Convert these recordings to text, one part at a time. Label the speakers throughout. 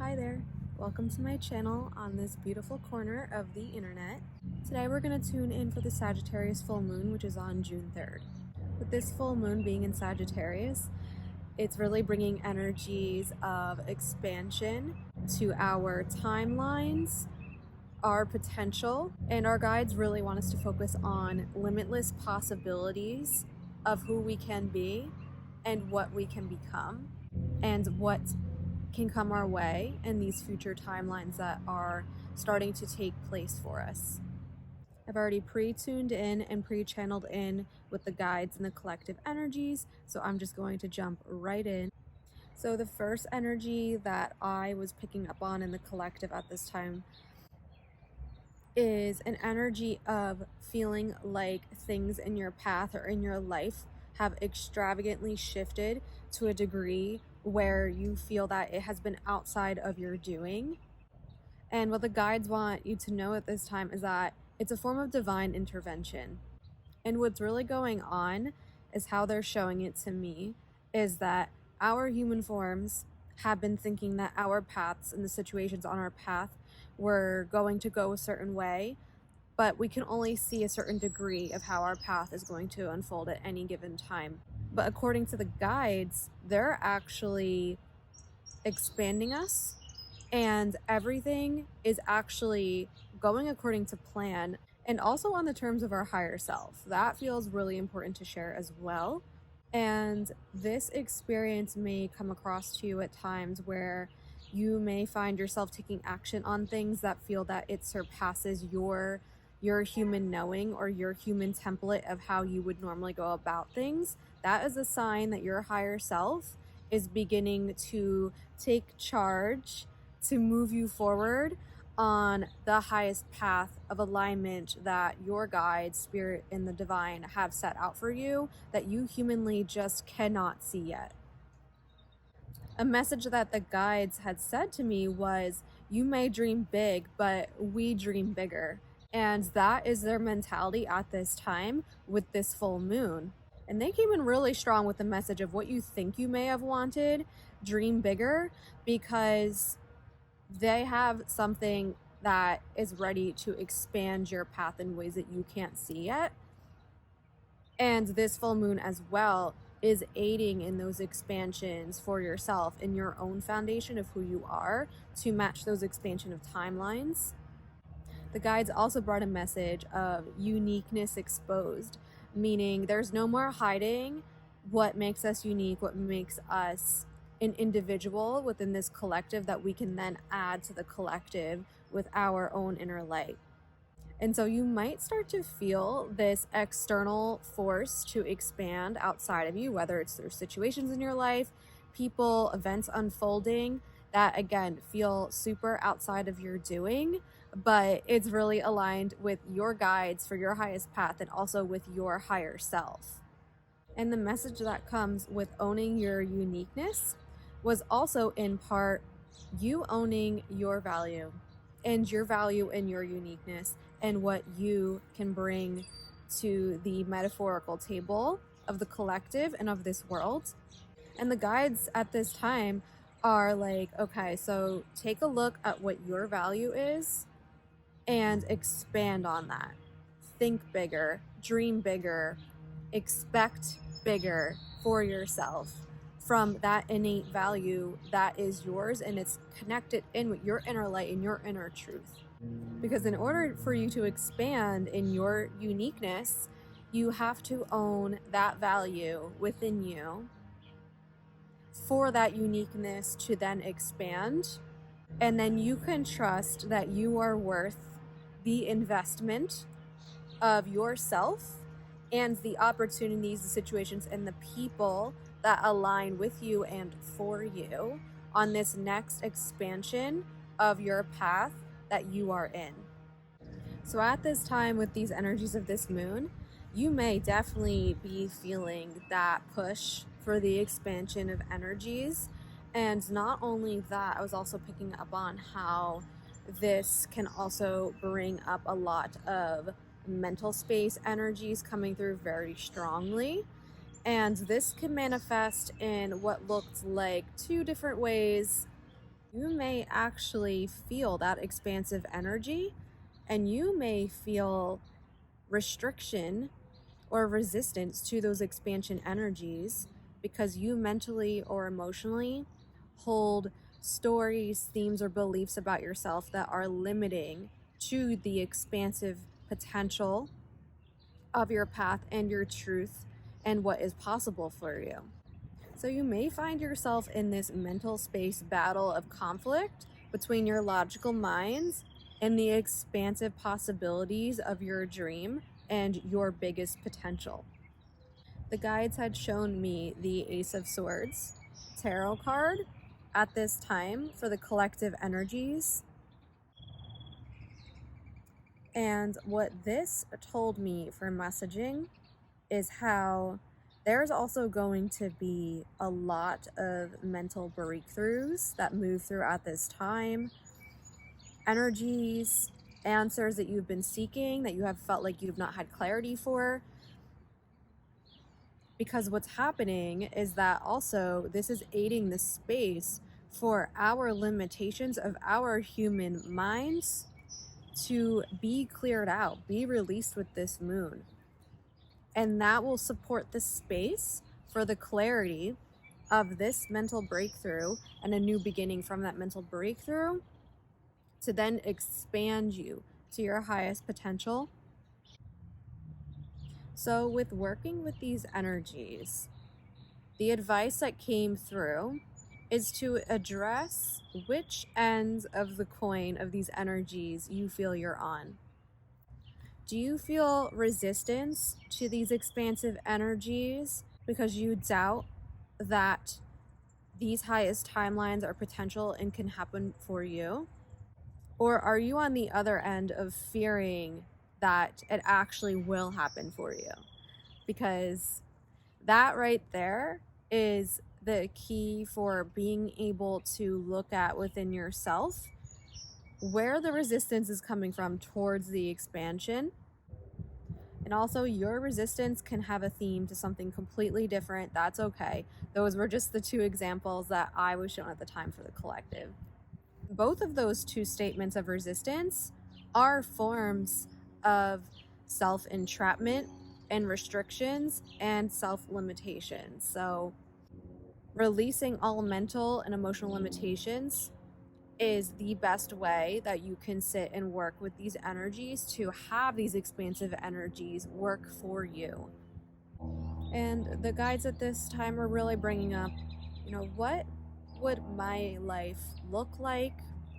Speaker 1: Hi there, welcome to my channel on this beautiful corner of the internet. Today we're going to tune in for the Sagittarius full moon, which is on June 3rd. With this full moon being in Sagittarius, it's really bringing energies of expansion to our timelines, our potential, and our guides really want us to focus on limitless possibilities of who we can be and what we can become and what can come our way in these future timelines that are starting to take place for us. I've already pre-tuned in and pre-channeled in with the guides and the collective energies, so I'm just going to jump right in. So the first energy that I was picking up on in the collective at this time is an energy of feeling like things in your path or in your life have extravagantly shifted to a degree where you feel that it has been outside of your doing. And what the guides want you to know at this time is that it's a form of divine intervention. And what's really going on is how they're showing it to me is that our human forms have been thinking that our paths and the situations on our path were going to go a certain way, but we can only see a certain degree of how our path is going to unfold at any given time. But according to the guides, they're actually expanding us, and everything is actually going according to plan and also on the terms of our higher self. That feels really important to share as well. And this experience may come across to you at times where you may find yourself taking action on things that feel that it surpasses your human knowing or your human template of how you would normally go about things. That is a sign that your higher self is beginning to take charge to move you forward on the highest path of alignment that your guides, spirit, and the divine have set out for you that you humanly just cannot see yet. A message that the guides had said to me was, you may dream big, but we dream bigger. And that is their mentality at this time with this full moon. And they came in really strong with the message of what you think you may have wanted, dream bigger, because they have something that is ready to expand your path in ways that you can't see yet. And this full moon as well is aiding in those expansions for yourself in your own foundation of who you are to match those expansion of timelines. The guides also brought a message of uniqueness exposed, meaning there's no more hiding what makes us unique, what makes us an individual within this collective that we can then add to the collective with our own inner light. And so you might start to feel this external force to expand outside of you, whether it's through situations in your life, people, events unfolding that again feel super outside of your doing, but it's really aligned with your guides for your highest path and also with your higher self. And the message that comes with owning your uniqueness was also in part you owning your value and your value and your uniqueness and what you can bring to the metaphorical table of the collective and of this world. And the guides at this time are like, okay, so take a look at what your value is and expand on that. Think bigger, dream bigger, expect bigger for yourself from that innate value that is yours, and it's connected in with your inner light and your inner truth. Because in order for you to expand in your uniqueness, you have to own that value within you for that uniqueness to then expand. And then you can trust that you are worth the investment of yourself and the opportunities, the situations, and the people that align with you and for you on this next expansion of your path that you are in. So at this time, with these energies of this moon, you may definitely be feeling that push for the expansion of energies. And not only that, I was also picking up on how this can also bring up a lot of mental space energies coming through very strongly. And this can manifest in what looked like two different ways You may actually feel that expansive energy, and you may feel restriction or resistance to those expansion energies because you mentally or emotionally hold stories, themes, or beliefs about yourself that are limiting to the expansive potential of your path and your truth and what is possible for you. So you may find yourself in this mental space battle of conflict between your logical minds and the expansive possibilities of your dream and your biggest potential. The guides had shown me the Ace of Swords tarot card at this time for the collective energies. And what this told me for messaging is how there's also going to be a lot of mental breakthroughs that move throughout this time. Energies, answers that you've been seeking that you have felt like you've not had clarity for. Because what's happening is that also this is aiding the space for our limitations of our human minds to be cleared out, be released with this moon. And that will support the space for the clarity of this mental breakthrough and a new beginning from that mental breakthrough to then expand you to your highest potential. So, with working with these energies, the advice that came through is to address which ends of the coin of these energies you feel you're on. Do you feel resistance to these expansive energies because you doubt that these highest timelines are potential and can happen for you? Or are you on the other end of fearing that it actually will happen for you? Because that right there is the key for being able to look at within yourself where the resistance is coming from towards the expansion. And also, your resistance can have a theme to something completely different. That's okay. Those were just the two examples that I was shown at the time for the collective. Both of those two statements of resistance are forms of self-entrapment and restrictions and self-limitation. So releasing all mental and emotional limitations is the best way that you can sit and work with these energies to have these expansive energies work for you. And the guides at this time are really bringing up, what would my life look like?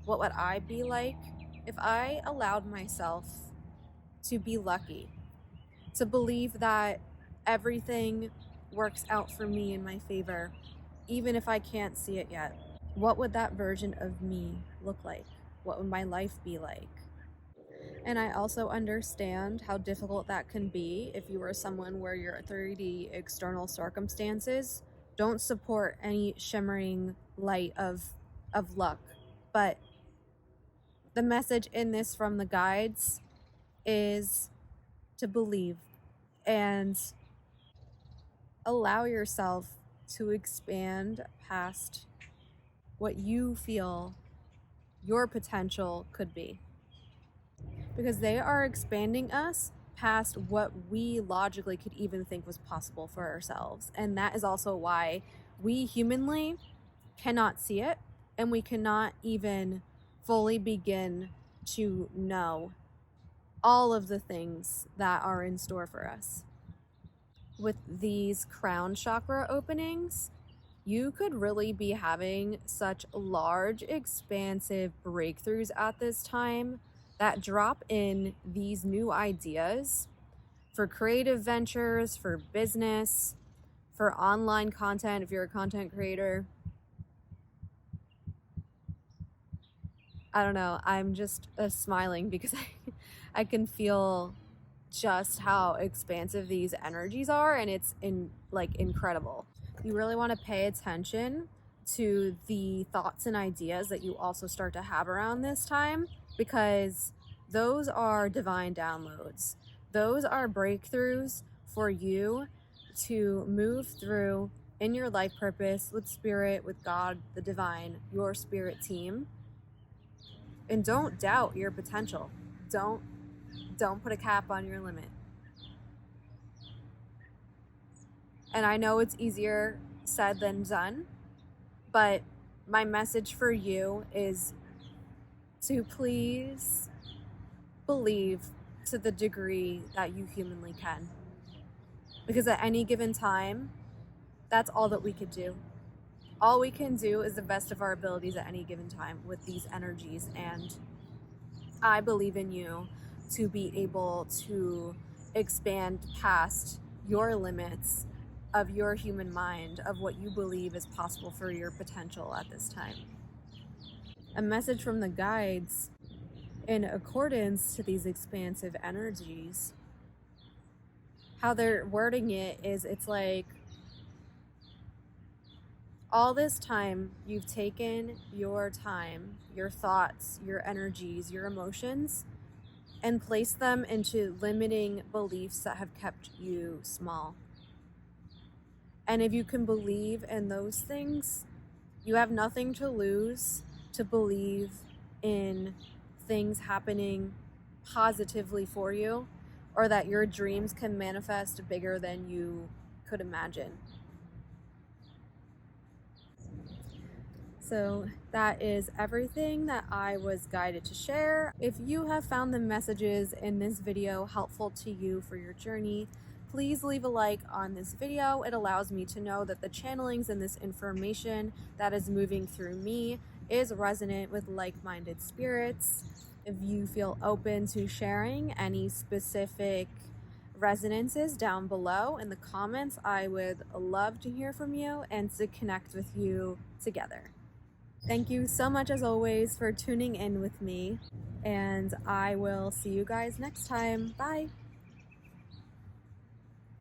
Speaker 1: What would I be like if I allowed myself to be lucky, to believe that everything works out for me in my favor, even if I can't see it yet? What would that version of me look like? What would my life be like? And I also understand how difficult that can be if you are someone where your 3D external circumstances don't support any shimmering light of luck. But the message in this from the guides is to believe and allow yourself to expand past what you feel your potential could be. Because they are expanding us past what we logically could even think was possible for ourselves. And that is also why we humanly cannot see it, and we cannot even fully begin to know all of the things that are in store for us. With these crown chakra openings, you could really be having such large, expansive breakthroughs at this time that drop in these new ideas for creative ventures, for business, for online content if you're a content creator. I don't know, I'm just smiling because I can feel just how expansive these energies are, and it's incredible. You really want to pay attention to the thoughts and ideas that you also start to have around this time, because those are divine downloads. Those are breakthroughs for you to move through in your life purpose with spirit, with God, the divine, your spirit team. And don't doubt your potential. Don't put a cap on your limit. And I know it's easier said than done, but my message for you is to please believe to the degree that you humanly can. Because at any given time, that's all that we could do. All we can do is the best of our abilities at any given time with these energies. And I believe in you to be able to expand past your limits of your human mind, of what you believe is possible for your potential at this time. A message from the guides in accordance to these expansive energies, how they're wording it is, it's like, all this time you've taken your time, your thoughts, your energies, your emotions, and placed them into limiting beliefs that have kept you small. And if you can believe in those things, you have nothing to lose to believe in things happening positively for you, or that your dreams can manifest bigger than you could imagine. So that is everything that I was guided to share. If you have found the messages in this video helpful to you for your journey, please leave a like on this video. It allows me to know that the channelings and this information that is moving through me is resonant with like-minded spirits. If you feel open to sharing any specific resonances down below in the comments, I would love to hear from you and to connect with you together. Thank you so much, as always, for tuning in with me, and I will see you guys next time. Bye!